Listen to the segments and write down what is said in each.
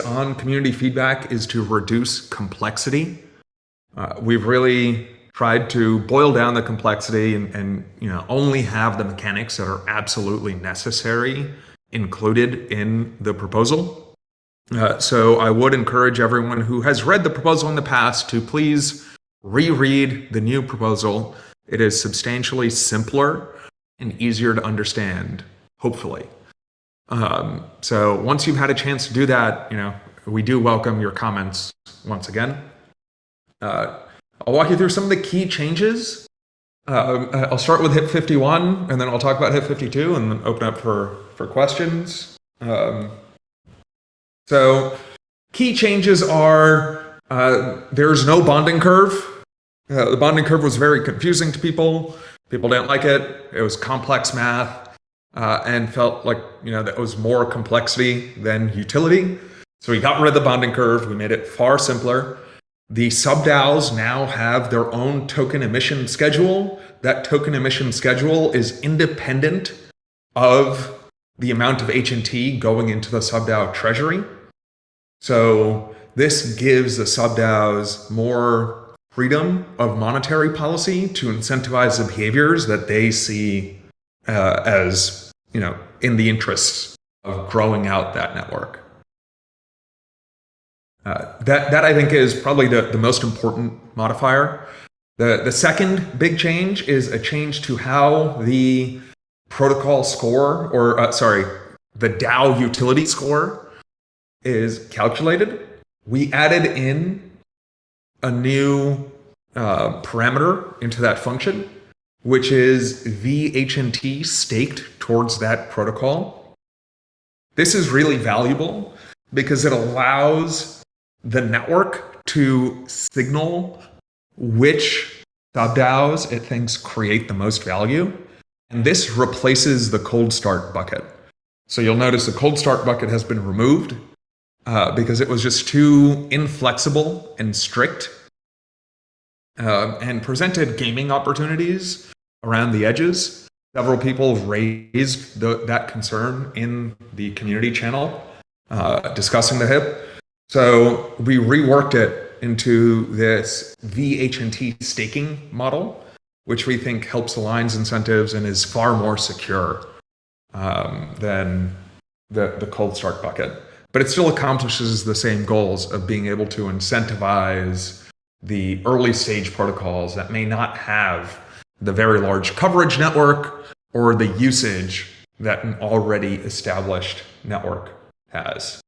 on community feedback is to reduce complexity. We've really tried to boil down the complexity and only have the mechanics that are absolutely necessary included in the proposal. So I would encourage everyone who has read the proposal in the past to please reread the new proposal. It is substantially simpler and easier to understand, hopefully. So once you've had a chance to do that, we do welcome your comments once again. I'll walk you through some of the key changes. I'll start with HIP 51, and then I'll talk about HIP 52, and then open up for questions. So key changes are there's no bonding curve. The bonding curve was very confusing to people. People didn't like it. It was complex math and felt like that was more complexity than utility. So we got rid of the bonding curve. We made it far simpler. The sub-DAOs now have their own token emission schedule. That token emission schedule is independent of the amount of HNT going into the sub-DAO treasury. So this gives the sub-DAOs more freedom of monetary policy to incentivize the behaviors that they see as in the interests of growing out that network. That I think is probably the most important modifier. The second big change is a change to how the protocol score, or the DAO utility score is calculated. We added in a new parameter into that function, which is VHNT staked towards that protocol. This is really valuable because it allows the network to signal which sub-DAOs it thinks create the most value. And this replaces the cold start bucket. So you'll notice the cold start bucket has been removed because it was just too inflexible and strict and presented gaming opportunities around the edges. Several people raised that concern in the community channel discussing the HIP. So we reworked it into this VHNT staking model, which we think helps aligns incentives and is far more secure than the cold start bucket. But it still accomplishes the same goals of being able to incentivize the early stage protocols that may not have the very large coverage network or the usage that an already established network has.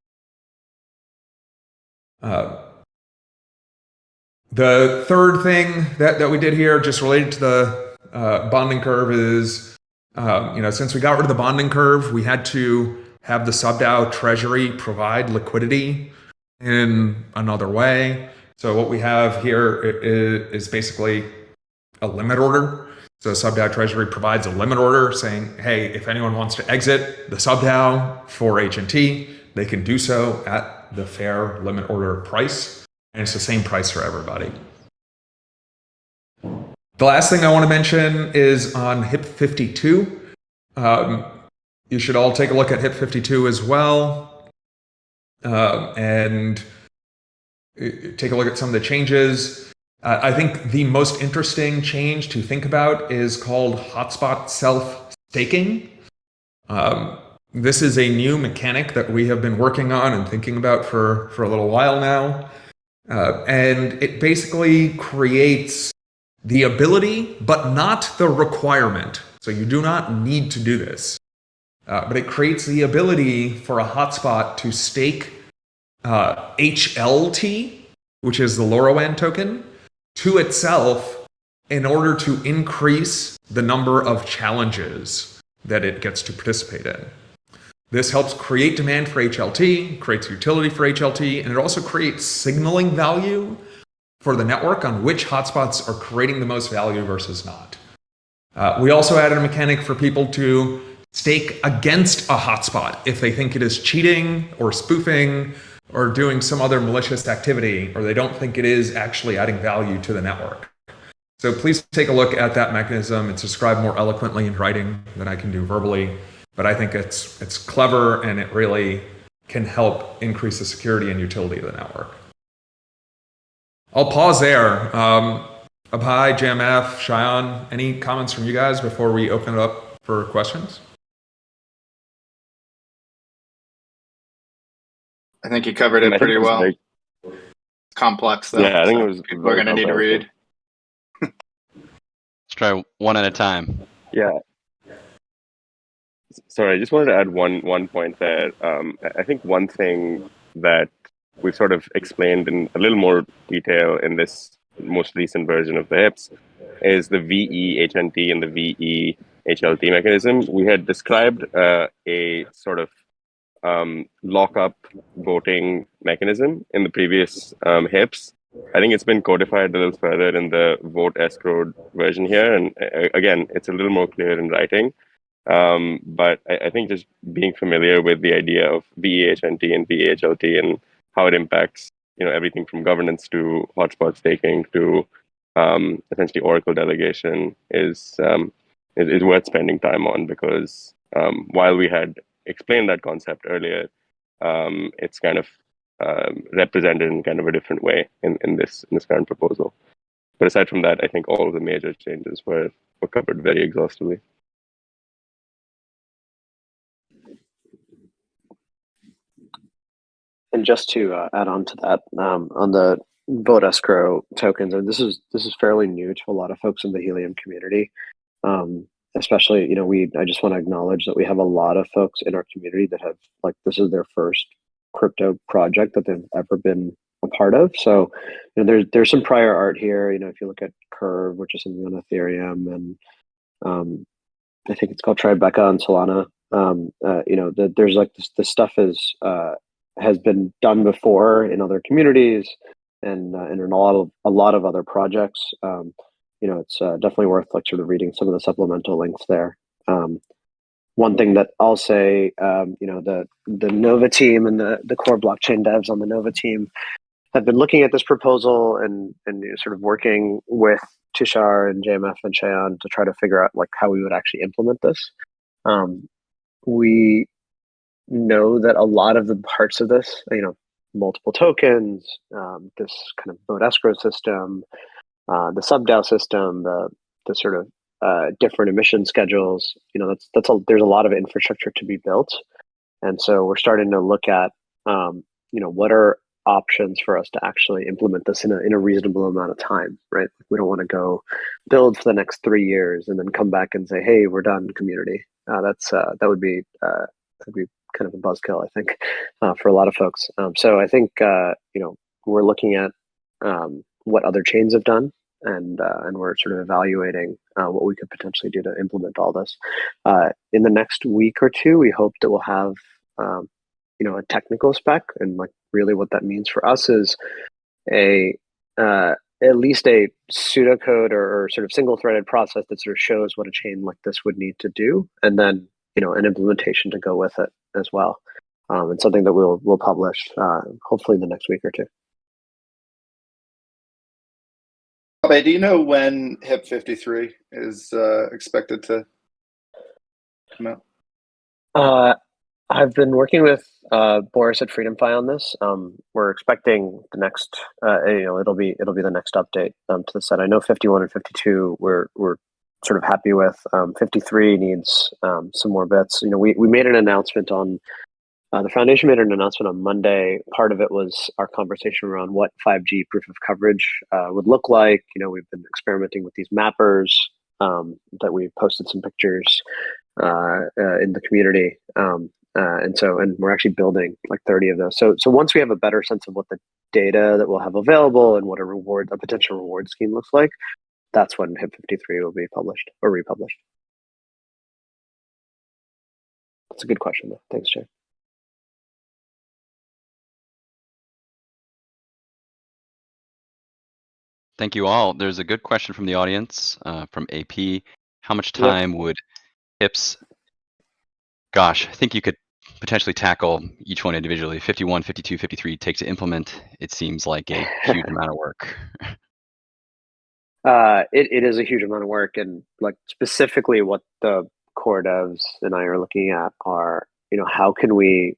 The third thing that we did here, just related to the bonding curve, is since we got rid of the bonding curve, we had to have the sub-DAO treasury provide liquidity in another way. So what we have here is basically a limit order. So sub-DAO treasury provides a limit order saying, hey, if anyone wants to exit the sub-DAO for HNT, they can do so at the fair limit order price. And it's the same price for everybody. The last thing I want to mention is on HIP 52. You should all take a look at HIP 52 as well and take a look at some of the changes. I think the most interesting change to think about is called hotspot self-staking. This is a new mechanic that we have been working on and thinking about for a little while now. And it basically creates the ability, but not the requirement. So you do not need to do this. But it creates the ability for a hotspot to stake HLT, which is the LoRaWAN token, to itself in order to increase the number of challenges that it gets to participate in. This helps create demand for HLT, creates utility for HLT, and it also creates signaling value for the network on which hotspots are creating the most value versus not. We also added a mechanic for people to stake against a hotspot if they think it is cheating or spoofing or doing some other malicious activity, or they don't think it is actually adding value to the network. So please take a look at that mechanism. It's described more eloquently in writing than I can do verbally, but I think it's clever and it really can help increase the security and utility of the network. I'll pause there. Abhay, JMF, Cheyenne, any comments from you guys before we open it up for questions? I think you covered it pretty well. It's complex, though. Yeah, I think it was. People are going to need to read. Let's try one at a time. Yeah. Sorry, I just wanted to add one point there. I think one thing that we've sort of explained in a little more detail in this most recent version of the HIPS is the VE-HNT and the VE-HLT mechanism. We had described a sort of lock-up voting mechanism in the previous HIPS. I think it's been codified a little further in the vote escrowed version here. And again, it's a little more clear in writing. But I think just being familiar with the idea of VE-HNT and VE-HLT and how it impacts, everything from governance to hotspot staking to essentially Oracle delegation is worth spending time on, because while we had explained that concept earlier, it's kind of represented in kind of a different way in this current proposal. But aside from that, I think all of the major changes were covered very exhaustively. And just to add on to that, on the vote escrow tokens, and this is fairly new to a lot of folks in the Helium community. Especially, I just want to acknowledge that we have a lot of folks in our community that have, this is their first crypto project that they've ever been a part of. So, there's some prior art here. If you look at Curve, which is something on Ethereum, and I think it's called Tribeca on Solana. There's this stuff has been done before in other communities and in a lot of other projects. It's definitely worth sort of reading some of the supplemental links there. One thing that I'll say, the Nova team and the core blockchain devs on the Nova team have been looking at this proposal and sort of working with Tushar and JMF and Cheyenne to try to figure out how we would actually implement this. We know that a lot of the parts of this, multiple tokens, this kind of vote escrow system, the sub-DAO system, the sort of different emission schedules, there's a lot of infrastructure to be built. And so we're starting to look at, what are options for us to actually implement this in a reasonable amount of time, right? We don't want to go build for the next 3 years and then come back and say, hey, we're done, community. That would be kind of a buzzkill, I think, for a lot of folks. So I think, we're looking at what other chains have done, and we're sort of evaluating what we could potentially do to implement all this. In the next week or two, we hope that we'll have, a technical spec, and really what that means for us is at least a pseudocode or sort of single-threaded process that sort of shows what a chain like this would need to do, and then an implementation to go with it as well. And something that we'll publish hopefully in the next week or two. Do you know when HIP 53 is expected to come out? I've been working with Boris at FreedomFi on this. We're expecting the next, it'll be the next update to the set. I know 51 and 52 we're sort of happy with. 53 needs some more bits. We made an announcement on the foundation made an announcement on Monday. Part of it was our conversation around what 5G proof of coverage would look like. We've been experimenting with these mappers that we posted some pictures in the community. And we're actually building 30 of those. So once we have a better sense of what the data that we'll have available and what a potential reward scheme looks like, that's when HIP 53 will be published or republished. That's a good question, though. Thanks, Jay. Thank you all. There's a good question from the audience, from AP. How much time would HIPs? Gosh, I think you could potentially tackle each one individually. 51, 52, 53 take to implement. It seems like a huge amount of work. It is a huge amount of work, and specifically what the core devs and I are looking at are, how can we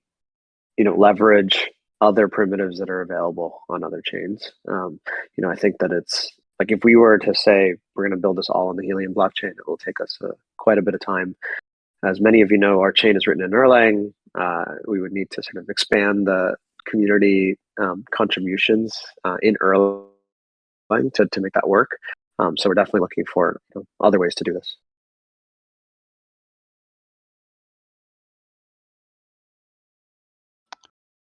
leverage other primitives that are available on other chains. I think that it's like if we were to say we're going to build this all on the Helium blockchain, it will take us quite a bit of time. As many of you know, our chain is written in Erlang. We would need to sort of expand the community contributions in Erlang to make that work. So we're definitely looking for other ways to do this.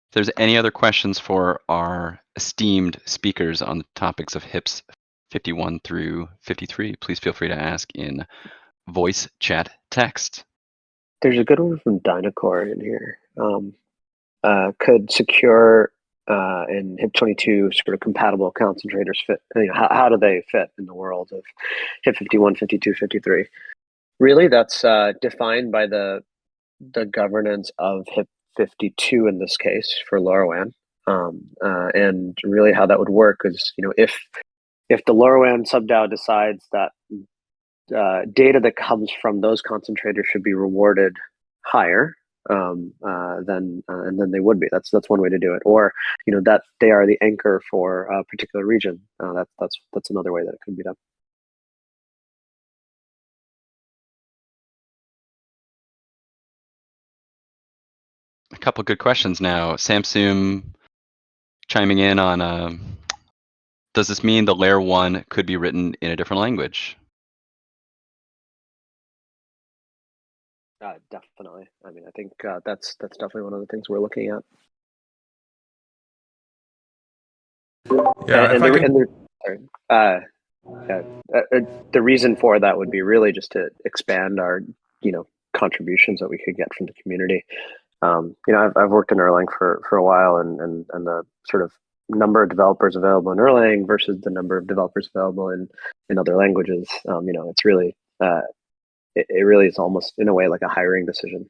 If there's any other questions for our esteemed speakers on the topics of HIPS 51 through 53, please feel free to ask in voice chat text. There's a good one from Dynacore in here. Could secure and HIP22 sort of compatible concentrators fit? How do they fit in the world of HIP 51, 52, 53? Really, that's defined by the governance of HIP 52 in this case for LoRaWAN. And really how that would work is, if the LoRaWAN subDAO decides that data that comes from those concentrators should be rewarded higher, then they would be. That's one way to do it. Or that they are the anchor for a particular region. That's another way that it could be done. A couple good questions now. Samsung chiming in on, does this mean the layer 1 could be written in a different language? Definitely. I mean, I think that's definitely one of the things we're looking at. Yeah, the reason for that would be really just to expand our, contributions that we could get from the community. I've worked in Erlang for a while, and the sort of number of developers available in Erlang versus the number of developers available in other languages. It's really it really is almost in a way like a hiring decision.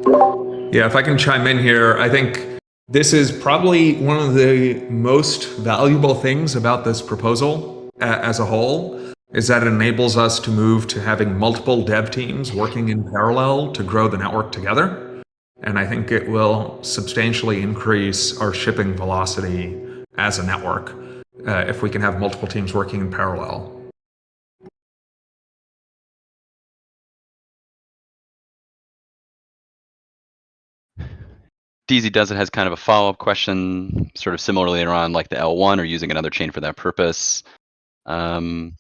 Yeah, if I can chime in here, I think this is probably one of the most valuable things about this proposal as a whole, is that it enables us to move to having multiple dev teams working in parallel to grow the network together. And I think it will substantially increase our shipping velocity as a network if we can have multiple teams working in parallel. DZ Does It has kind of a follow-up question, sort of similarly around like the L1 or using another chain for that purpose. And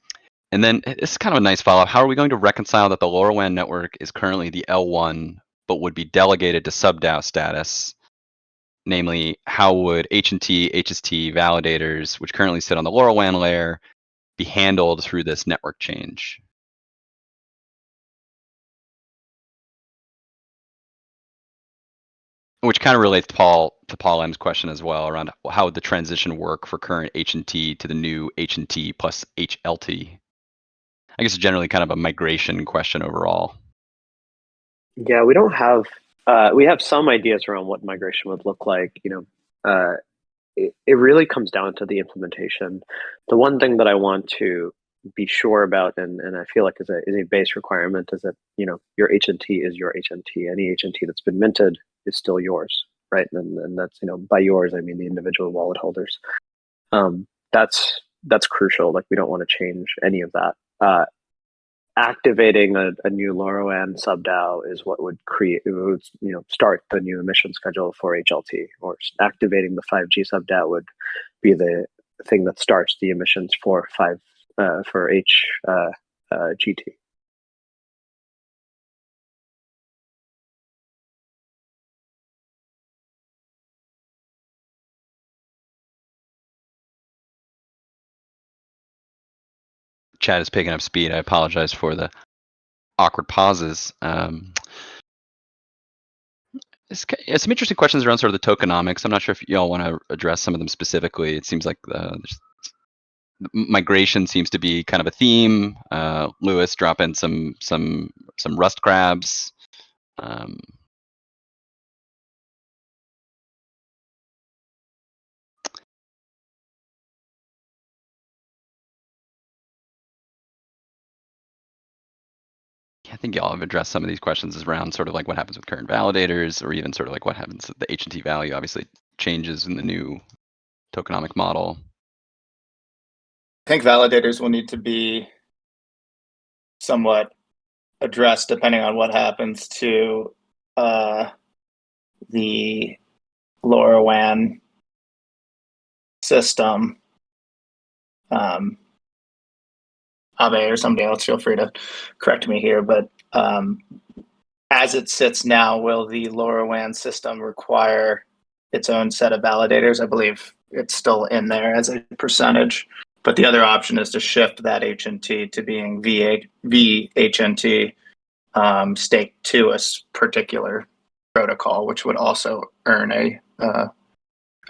then it's kind of a nice follow-up. How are we going to reconcile that the LoRaWAN network is currently the L1, but would be delegated to subDAO status? Namely, how would H&T, HST validators, which currently sit on the LoRaWAN layer, be handled through this network change? Which kind of relates to Paul M's question as well around how would the transition work for current H&T to the new H&T plus HLT? I guess it's generally kind of a migration question overall. Yeah, we don't have we have some ideas around what migration would look like. It really comes down to the implementation. The one thing that I want to be sure about, and I feel like is a base requirement, is that your HNT is your HNT. Any HNT that's been minted is still yours, right? And that's by yours I mean the individual wallet holders. That's crucial. Like we don't want to change any of that. Activating a new LoRaWAN subDAO is what would start the new emission schedule for HLT, or activating the 5G subDAO would be the thing that starts the emissions for HGT. Chat is picking up speed. I apologize for the awkward pauses. It's some interesting questions around sort of the tokenomics. I'm not sure if y'all want to address some of them specifically. It seems like migration seems to be kind of a theme. Lewis, drop in some Rust grabs. I think y'all have addressed some of these questions around sort of like what happens with current validators, or even sort of like what happens with the H&T value obviously changes in the new tokenomic model. I think validators will need to be somewhat addressed depending on what happens to the LoRaWAN system. Abe or somebody else, feel free to correct me here, but as it sits now, will the LoRaWAN system require its own set of validators? I believe it's still in there as a percentage, but the other option is to shift that HNT to being VHNT staked to a particular protocol, which would also earn a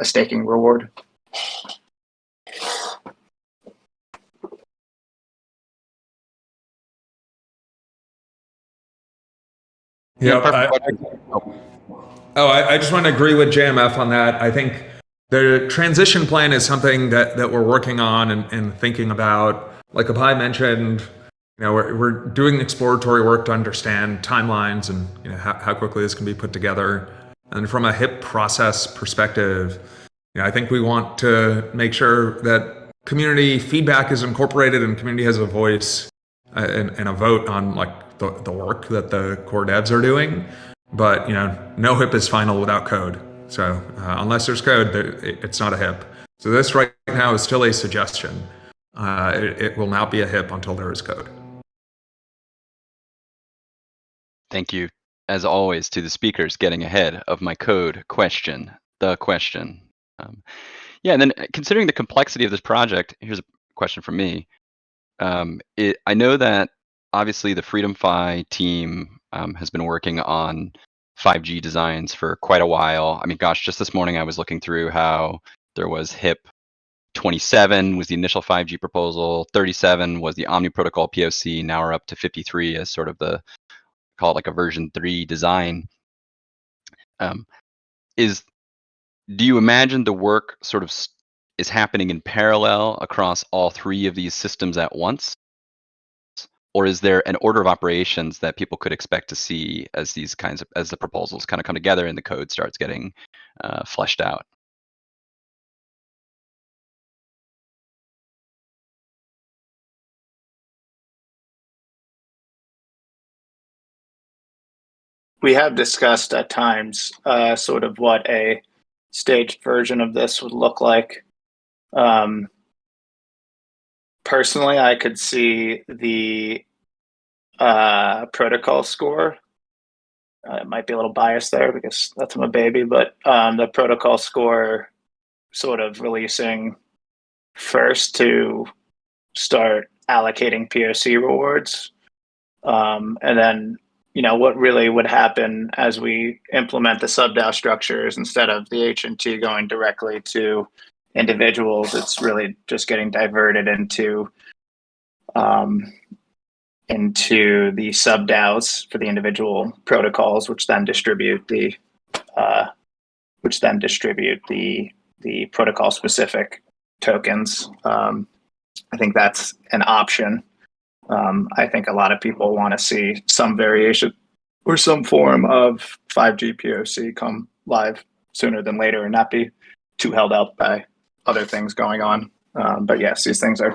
staking reward. Yeah, perfect. I just want to agree with JMF on that. I think the transition plan is something that we're working on and thinking about. Like Abai mentioned, we're doing exploratory work to understand timelines and how quickly this can be put together. And from a HIP process perspective, I think we want to make sure that community feedback is incorporated and community has a voice and a vote on like the work that the core devs are doing. But no HIP is final without code. So unless there's code, it's not a HIP. So this right now is still a suggestion. It will not be a HIP until there is code. Thank you, as always, to the speakers getting ahead of my code question, the question. Yeah, and then considering the complexity of this project, here's a question from me. I know that obviously the FreedomFi team has been working on 5G designs for quite a while. I mean, gosh, just this morning I was looking through how there was HIP 27 was the initial 5G proposal, 37 was the Omni Protocol POC, now we're up to 53 as sort of the, call it like a version 3 design. Do you imagine the work sort of is happening in parallel across all three of these systems at once? Or is there an order of operations that people could expect to see as these kinds of, as the proposals kind of come together and the code starts getting fleshed out? We have discussed at times sort of what a staged version of this would look like. Personally, I could see the protocol score. It might be a little biased there because that's my baby, but the protocol score sort of releasing first to start allocating POC rewards. And then, what really would happen as we implement the sub-DAO structures instead of the H&T going directly to individuals, it's really just getting diverted into the sub-DAOs for the individual protocols, which then distribute the protocol specific tokens. I think that's an option. I think a lot of people want to see some variation or some form of 5G POC come live sooner than later and not be too held up by other things going on. But yes, these things are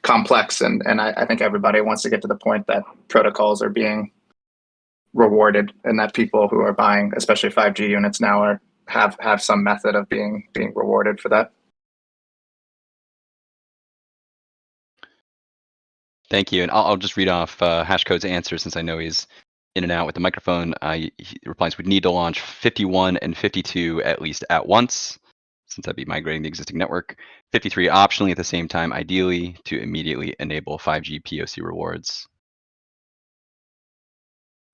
complex, and I think everybody wants to get to the point that protocols are being rewarded and that people who are buying, especially 5G units now, have some method of being rewarded for that. Thank you. And I'll just read off Hashcode's answer since I know he's in and out with the microphone. He replies, we'd need to launch 51 and 52 at least at once, since I'd be migrating the existing network. 53 optionally at the same time, ideally to immediately enable 5G POC rewards.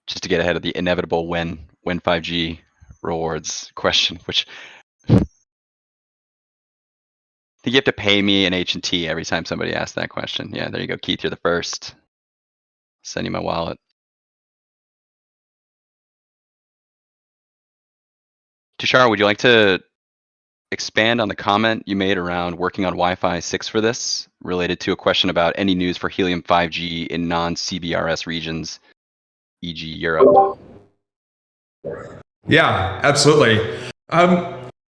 Just to get ahead of the inevitable when 5G rewards question, which I think you have to pay me an H&T every time somebody asks that question. Yeah, there you go, Keith, you're the first. Send you my wallet. Tushar, would you like to expand on the comment you made around working on Wi-Fi 6 for this, related to a question about any news for Helium 5G in non-CBRS regions e.g. Europe? Yeah, absolutely.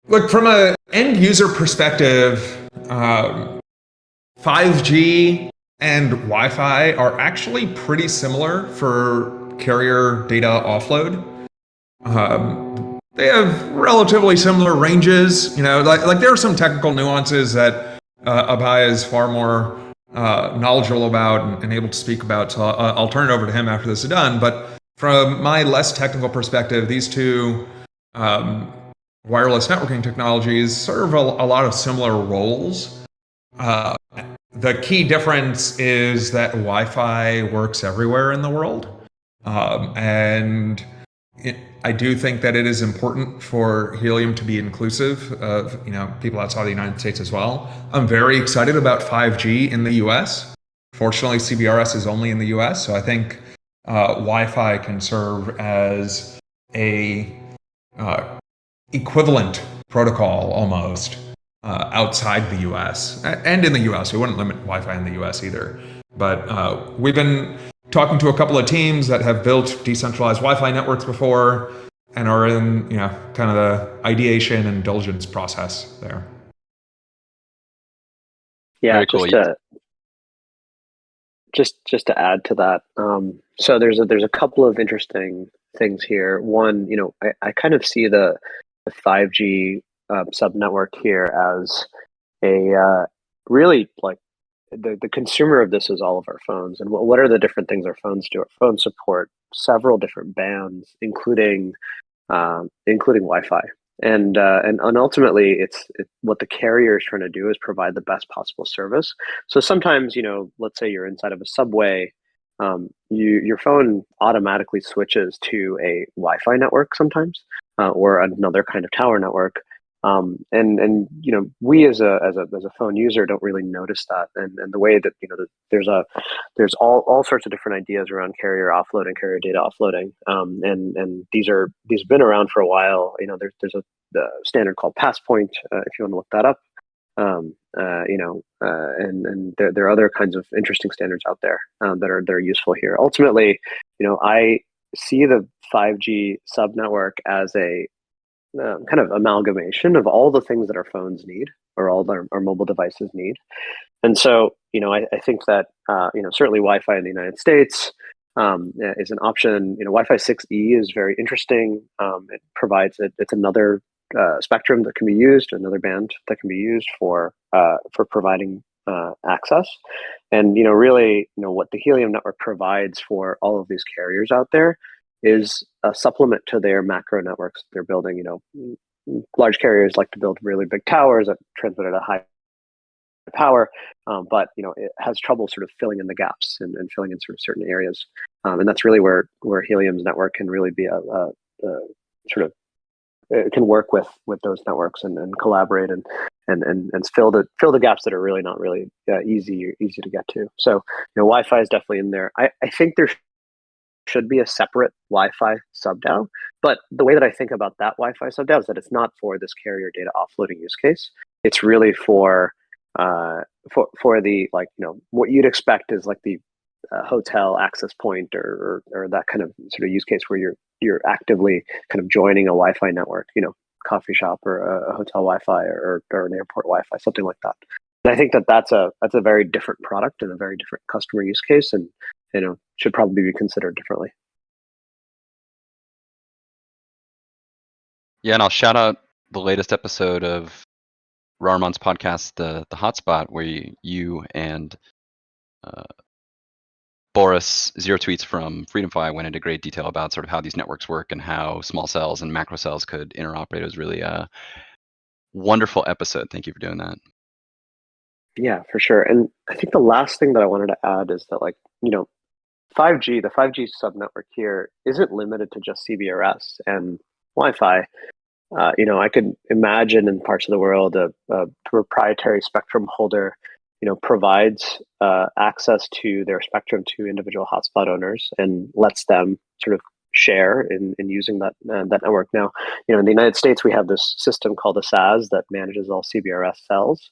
Look, from an end user perspective, 5G and Wi-Fi are actually pretty similar for carrier data offload. They have relatively similar ranges. Like there are some technical nuances that Abhay is far more knowledgeable about and able to speak about. So I'll turn it over to him after this is done. But from my less technical perspective, these two wireless networking technologies serve a lot of similar roles. The key difference is that Wi-Fi works everywhere in the world, and I do think that it is important for Helium to be inclusive of people outside the United States as well. I'm very excited about 5G in the U.S. Fortunately, CBRS is only in the U.S., so I think Wi-Fi can serve as a equivalent protocol almost outside the US and in the US. We wouldn't limit Wi-Fi in the US either. But we've been talking to a couple of teams that have built decentralized Wi-Fi networks before and are in kind of the ideation and diligence process there. Yeah, Very cool. Just to add to that, so there's a couple of interesting things here. One, I kind of see the 5G sub network here as a really like the consumer of this is all of our phones. And what are the different things our phones do? Our phones support several different bands, including Wi-Fi. And ultimately, it's what the carrier is trying to do is provide the best possible service. So sometimes, let's say you're inside of a subway, your phone automatically switches to a Wi-Fi network sometimes, or another kind of tower network. And we as a phone user don't really notice that. And the way that there's all sorts of different ideas around carrier offloading, carrier data offloading. And these have been around for a while. There's a standard called Passpoint, if you want to look that up. And there are other kinds of interesting standards out there that are useful here. Ultimately, I see the 5G subnetwork as a kind of amalgamation of all the things that our phones need or all our mobile devices need. And so, I think that, certainly Wi-Fi in the United States is an option. Wi-Fi 6E is very interesting. It provides it's another spectrum that can be used, another band that can be used for providing access. And, really, what the Helium network provides for all of these carriers out there is a supplement to their macro networks they're building. Large carriers like to build really big towers that transmit at a high power, but it has trouble sort of filling in the gaps and filling in sort of certain areas. And that's really where Helium's network can really be a sort of it can work with those networks and collaborate and fill the gaps that are really not really easy to get to. So Wi-Fi is definitely in there. I think there should be a separate Wi-Fi sub-DAO, but the way that I think about that Wi-Fi sub-DAO is that it's not for this carrier data offloading use case. It's really for the what you'd expect is like the hotel access point or that kind of sort of use case where you're actively kind of joining a Wi-Fi network, coffee shop or a hotel Wi-Fi or an airport Wi-Fi, something like that. And I think that's a very different product and a very different customer use case, and should probably be considered differently. Yeah, and I'll shout out the latest episode of Rarmon's podcast, the Hotspot, where you and Boris Zero Tweets from FreedomFi went into great detail about sort of how these networks work and how small cells and macro cells could interoperate. It was really a wonderful episode. Thank you for doing that. Yeah, for sure. And I think the last thing that I wanted to add is that, 5G, the 5G subnetwork here isn't limited to just CBRS and Wi-Fi. I could imagine in parts of the world a proprietary spectrum holder, provides access to their spectrum to individual hotspot owners and lets them sort of share in using that network. Now, in the United States, we have this system called the SAS that manages all CBRS cells.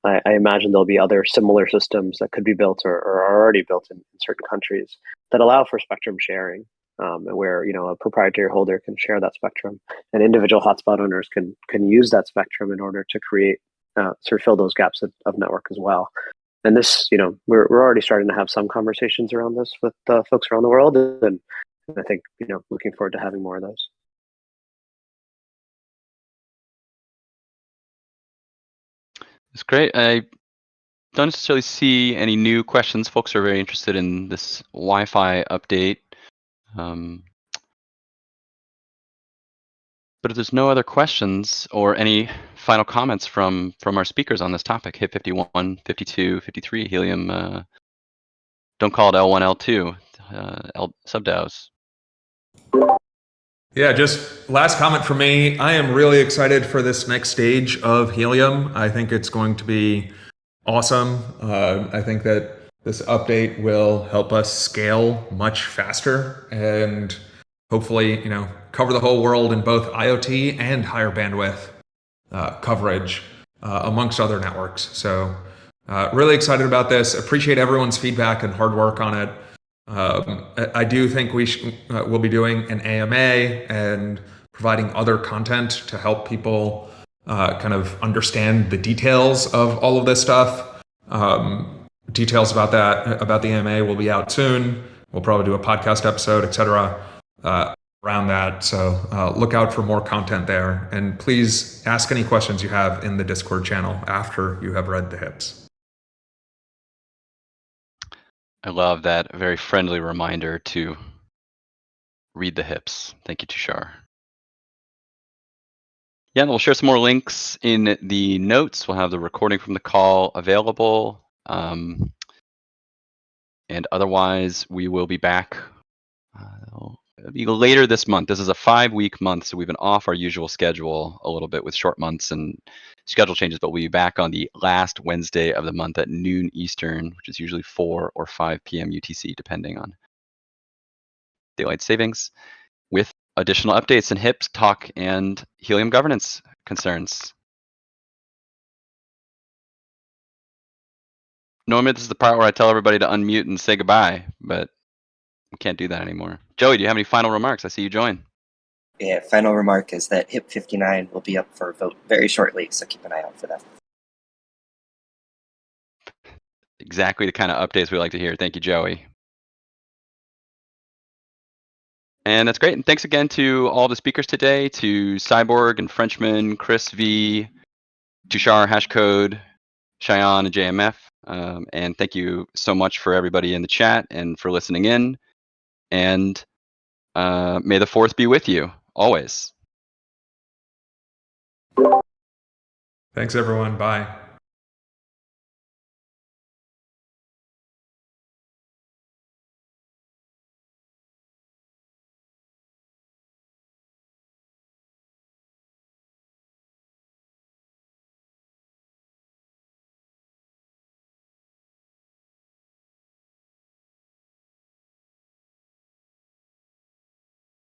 I imagine there'll be other similar systems that could be built or are already built in certain countries that allow for spectrum sharing, where a proprietary holder can share that spectrum, and individual hotspot owners can use that spectrum in order to create sort of fill those gaps of network as well. And this, we're already starting to have some conversations around this with folks around the world, and I think looking forward to having more of those. It's great. I don't necessarily see any new questions. Folks are very interested in this Wi-Fi update. But if there's no other questions or any final comments from our speakers on this topic, HIP 51, 52, 53, Helium, don't call it L1, L2, subDAOs. Yeah, just last comment from me. I am really excited for this next stage of Helium. I think it's going to be awesome. I think that this update will help us scale much faster and hopefully, cover the whole world in both IoT and higher bandwidth coverage amongst other networks. So really excited about this. Appreciate everyone's feedback and hard work on it. I do think we'll be doing an AMA and providing other content to help people kind of understand the details of all of this stuff. Details about the AMA will be out soon. We'll probably do a podcast episode, etc. Around that. So look out for more content there. And please ask any questions you have in the Discord channel after you have read the HIPs. I love that very friendly reminder to read the HIPs. Thank you, Tushar. Yeah, and we'll share some more links in the notes. We'll have the recording from the call available. And otherwise, we will be back later this month. This is a 5-week month, so we've been off our usual schedule a little bit with short months and schedule changes, but we'll be back on the last Wednesday of the month at noon Eastern, which is usually 4 or 5 p.m. UTC, depending on daylight savings, with additional updates and HIPs talk and Helium governance concerns. Normally, this is the part where I tell everybody to unmute and say goodbye, but we can't do that anymore. Joey, do you have any final remarks? I see you join. Yeah, final remark is that HIP 59 will be up for a vote very shortly, so keep an eye out for that. Exactly the kind of updates we like to hear. Thank you, Joey. And that's great. And thanks again to all the speakers today, to Cyborg and Frenchman, Chris V, Tushar, Hashcode, Cheyenne, and JMF. And thank you so much for everybody in the chat and for listening in. And may the 4th be with you, always. Thanks, everyone. Bye.